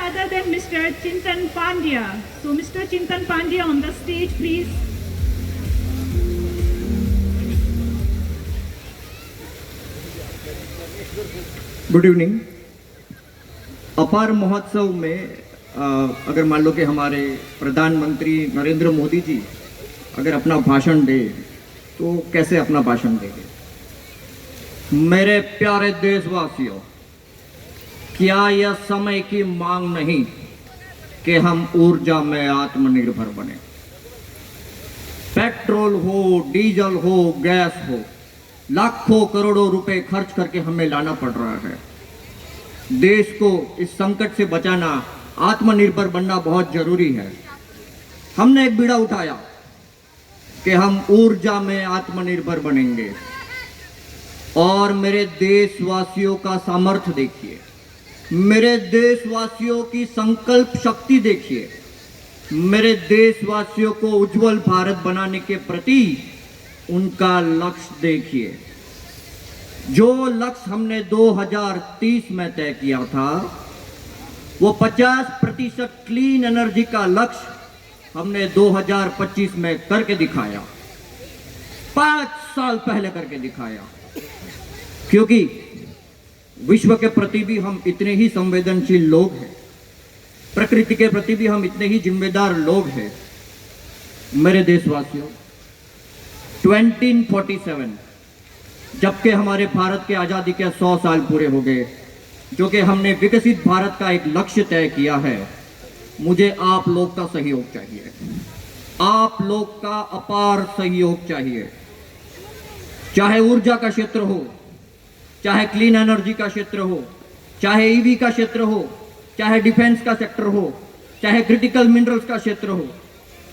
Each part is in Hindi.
other than Mr. Chintan Pandya. So Mr. Chintan Pandya on the stage, please. Good evening. अपार महोत्सव में अगर मान लो कि हमारे प्रधानमंत्री नरेंद्र मोदी जी अगर अपना भाषण दे तो कैसे अपना भाषण देंगे? मेरे प्यारे देशवासियों, क्या यह समय की मांग नहीं कि हम ऊर्जा में आत्मनिर्भर बने? पेट्रोल हो, डीजल हो, गैस हो, लाखों करोड़ों रुपए खर्च करके हमें लाना पड़ रहा है। देश को इस संकट से बचाना, आत्मनिर्भर बनना बहुत जरूरी है। हमने एक बीड़ा उठाया कि हम ऊर्जा में आत्मनिर्भर बनेंगे, और मेरे देशवासियों का सामर्थ्य देखिए, मेरे देशवासियों की संकल्प शक्ति देखिए, मेरे देशवासियों को उज्जवल भारत बनाने के प्रति उनका लक्ष्य देखिए। जो लक्ष्य हमने 2030 में तय किया था, वो 50% क्लीन एनर्जी का लक्ष्य हमने 2025 में करके दिखाया, 5 साल पहले करके दिखाया। क्योंकि विश्व के प्रति भी हम इतने ही संवेदनशील लोग हैं, प्रकृति के प्रति भी हम इतने ही जिम्मेदार लोग हैं। मेरे देशवासियों, 1947 जबकि हमारे भारत के आज़ादी के 100 साल पूरे हो गए, जो कि हमने विकसित भारत का एक लक्ष्य तय किया है, मुझे आप लोग का सहयोग चाहिए, आप लोग का अपार सहयोग चाहिए। चाहे ऊर्जा का क्षेत्र हो, चाहे क्लीन एनर्जी का क्षेत्र हो, चाहे ईवी का क्षेत्र हो, चाहे डिफेंस का सेक्टर हो, चाहे क्रिटिकल मिनरल्स का क्षेत्र हो,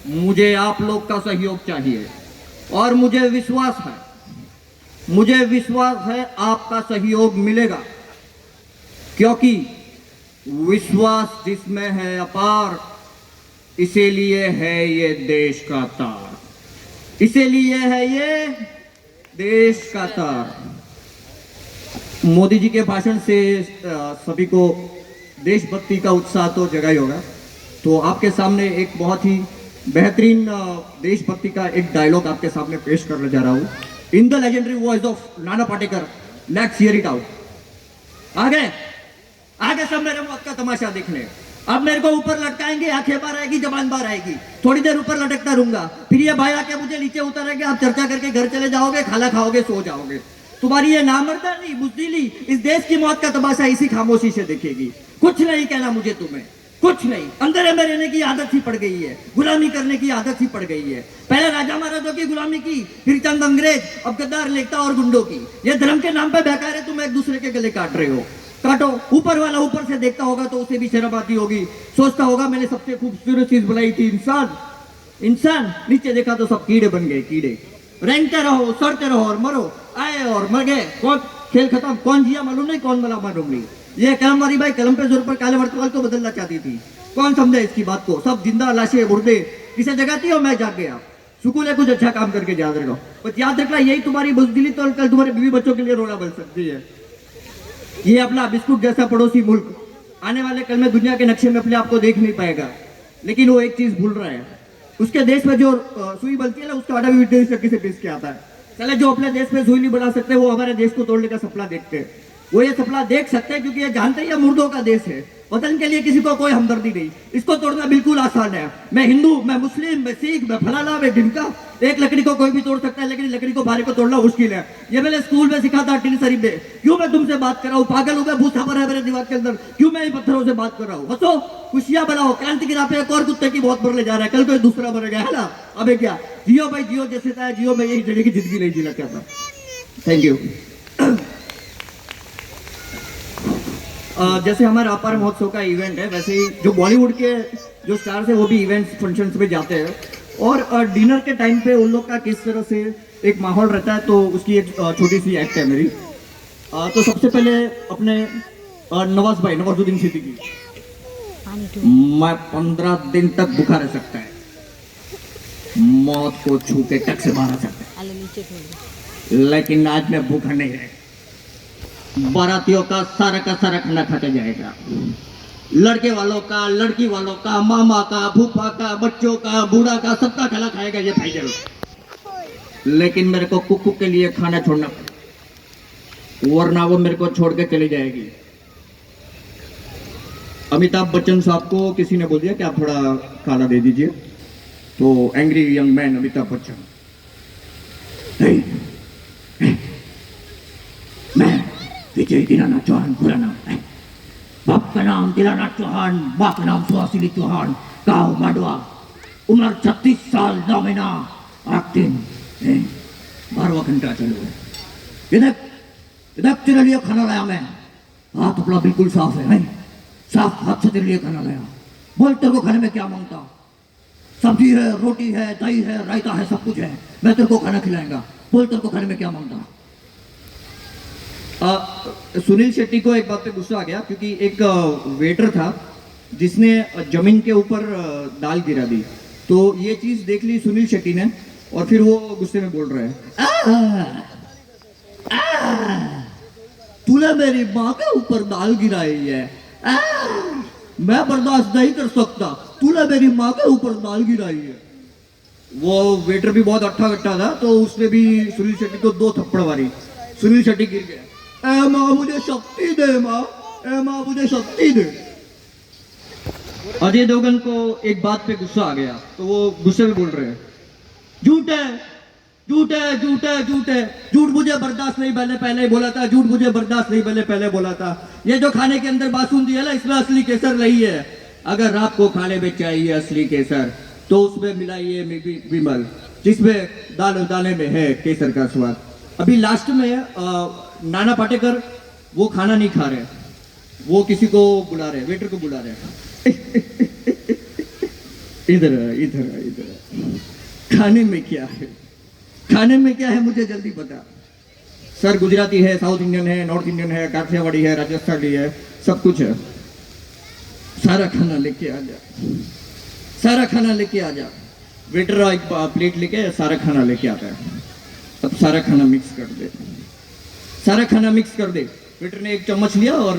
मुझे आप लोग का सहयोग चाहिए। और मुझे विश्वास है आपका सहयोग मिलेगा, क्योंकि विश्वास जिसमें है अपार, इसीलिए है ये देश का तार, इसीलिए है ये देश का तार। मोदी जी के भाषण से सभी को देशभक्ति का उत्साह तो जगा ही होगा। तो आपके सामने एक बहुत ही बेहतरीन देशभक्ति का एक डायलॉग आपके सामने पेश करने जा रहा हूँ। In the legendary voice of Nana Patekar, let's hear it out. आगे सब मेरे मौत का तमाशा देखने। अब मेरे को ऊपर लटकाएंगे, आंखें बाहर आएगी, जबान बाहर आएगी, थोड़ी देर ऊपर लटकता रहूंगा, फिर ये भाई आके मुझे नीचे उतारेंगे, आप चर्चा करके घर चले जाओगे, खाना खाओगे, सो जाओगे। तुम्हारी ये नामर्दानी, बुज़दिली इस देश की मौत का तमाशा इसी खामोशी से देखेगी। कुछ नहीं कहना मुझे तुम्हें, कुछ नहीं। अंधेरे में रहने की आदत ही पड़ गई है, गुलामी करने की आदत ही पड़ गई है। पहले राजा महाराजों की गुलामी की, फिर चंद अंग्रेज, अब गद्दार नेता और गुंडों की। ये धर्म के नाम पे बेकार तुम एक दूसरे के गले काट रहे हो। काटो। ऊपर वाला ऊपर से देखता होगा तो उसे भी शर्म आती होगी, सोचता होगा मैंने सबसे खूबसूरत चीज बनाई थी, इंसान। नीचे देखा तो सब कीड़े बन गए, कीड़े। रेंगते रहो, सड़ते रहो और मरो, आए और मर गए। कौन खेल खत्म, कौन जिया मालूम नहीं, कौन मला मालूम नहीं। ये कलम वाली भाई कलम पे जोर पर काले वर्तवाल को बदलना चाहती थी, कौन समझे इसकी बात को। सब जिंदा लाशें मुर्दे किसे जगाती हो, मैं जाग गया। सुकून है कुछ अच्छा काम करके याद रखो, बस याद रखना यही तुम्हारी बुज़दिली तो कल तुम्हारे बीवी बच्चों के लिए रोना बन सकती है। ये अपना बिस्कुट जैसा पड़ोसी मुल्क आने वाले कल में दुनिया के नक्शे में अपने आप को देख नहीं पाएगा, लेकिन वो एक चीज भूल रहा है। उसके देश में जो सुई बनती है ना, उसका आटा भी विदेश से पेश किया आता है। चले जो अपने देश में सुई नहीं बना सकते, वो हमारे देश को तोड़ने का सपना देखते हैं। वो ये सपना देख सकते हैं क्योंकि ये जानते हैं ये मुर्दों का देश है, वतन के लिए किसी को कोई हमदर्दी नहीं। इसको तोड़ना बिल्कुल आसान है। मैं हिंदू, मैं मुस्लिम, मैं सिख, मैं फलाना, मैं ढिमका। एक लकड़ी को कोई भी तोड़ सकता है, लेकिन लकड़ी को भारे को तोड़ना मुश्किल है। ये मैंने स्कूल में सिखा था टिन शरीफ में। क्यों मैं तुमसे बात कर रहा हूँ, पागल हूँ मैं, भूसा भरा है मेरे दिमाग के अंदर। क्यों मैं इन पत्थरों से बात कर रहा हूँ। हंसो, खुशियां बनाओ। क्रांति की राह पे एक और कुत्ते की बहुत मरने जा रहा है, कल कोई दूसरा मरेगा, है ना। अबे क्या, जियो भाई जियो, जैसे था जियो। मैं यही जगह की जिंदगी नहीं जीना चाहता। Thank you. जैसे हमारा अपार महोत्सव का इवेंट है, वैसे ही जो बॉलीवुड के जो स्टार्स है वो भी इवेंट्स फंक्शंस में जाते हैं, और डिनर के टाइम पे उन लोग का किस तरह से एक माहौल रहता है, तो उसकी एक छोटी सी एक्ट है मेरी। तो सबसे पहले अपने नवाजुद्दीन सिद्दीकी, मैं 15 दिन तक भूखा रह सकता है, मौत को छू के टक से मारा सकता है, लेकिन आज मैं भूखा नहीं रह। बारातियों का सारा खाना खा जाएगा। लड़के वालों का, लड़की वालों का, मामा का, फूफा का, बच्चों का, बूढ़ा का, सबका खाना खाएगा ये फाइजल। लेकिन मेरे को कुकू के लिए खाना छोड़ना पड़ेगा, वरना वो मेरे को छोड़ के चली जाएगी। अमिताभ बच्चन साहब को किसी ने बोल दिया कि आप थोड़ा खाना दे दीजिए, तो angry young man Amitabh Bachchan, मैं विजय दीनानाथ चौहान, पूरा नाम है, बाप का नाम दीनानाथ चौहान, माँ का नाम सुहासिनी चौहान, गाँव मांडवा, उम्र 36 साल, 9 महीना, 8 दिन, 12वां घंटा चलो। इधर तेरे लिए खाना लाया मैं, हाथ अपना बिल्कुल साफ है, साफ हाथ से तेरे लिए खाना लाया। बोल तेरे को खाने में क्या मांगता? सब्जी है, रोटी है, दही है, रायता है, सब कुछ है, मैं तेरे को खाना खिलाएगा। बोल तेरे को खाने में क्या मांगता? सुनील शेट्टी को एक बात पे गुस्सा आ गया, क्योंकि एक वेटर था जिसने जमीन के ऊपर दाल गिरा दी। तो ये चीज देख ली सुनील शेट्टी ने, और फिर वो गुस्से में बोल रहे हैं, तूने मेरी माँ के ऊपर दाल गिराई है, मैं बर्दाश्त नहीं कर सकता, तूने मेरी माँ के ऊपर दाल गिराई है। वो वेटर भी बहुत अट्ठा कट्टा था, तो उसने भी सुनील शेट्टी को 2 थप्पड़ मारी। सुनील शेट्टी गिर गया। ए माँ मुझे शक्ति दे, माँ, ए माँ मुझे शक्ति दे। अजय देवगन को एक बात पे गुस्सा आ गया, तो वो गुस्से में बोल रहे हैं, झूठ है, झूठ है, झूठ है, झूठ है, झूठ मुझे बर्दाश्त नहीं, मैंने पहले ही बोला था, झूठ मुझे बर्दाश्त नहीं, मैंने पहले बोला था। ये जो खाने के अंदर बासुंदी है ना, इसमें असली केसर नहीं है। अगर आपको खाने में चाहिए असली केसर, तो उसमें मिलाइए विमल, जिसमें दाने दाने में है केसर का स्वाद। अभी लास्ट में नाना पाटेकर वो खाना नहीं खा रहे, वो किसी को बुला रहे, वेटर को बुला रहे, इधर इधर इधर, खाने में क्या है, खाने में क्या है मुझे जल्दी बता। सर गुजराती है, साउथ इंडियन है, नॉर्थ इंडियन है, काठियावाड़ी है, राजस्थानी है, सब कुछ है। सारा खाना लेके आ जा, सारा खाना लेके आ जा। वेटर एक प्लेट लेके सारा खाना लेके आता है। अब सारा खाना मिक्स कर दे, सारा खाना मिक्स कर दे। वेटर ने एक चम्मच लिया और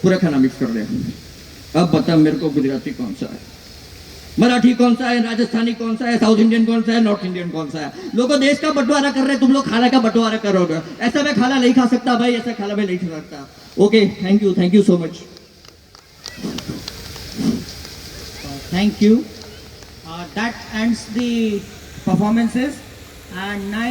पूरा खाना मिक्स कर दिया। अब बता मेरे को गुजराती कौन सा है, मराठी कौन सा है, राजस्थानी कौन सा है, साउथ इंडियन कौन सा है, नॉर्थ इंडियन कौन सा है। लोगों देश का बंटवारा कर रहे हैं, तुम लोग खाना का बंटवारा करोगे। ऐसा मैं खाना नहीं खा सकता भाई, ऐसा खाना मैं नहीं खा सकता। Okay, thank you so much. Thank you. That ends the performances, and now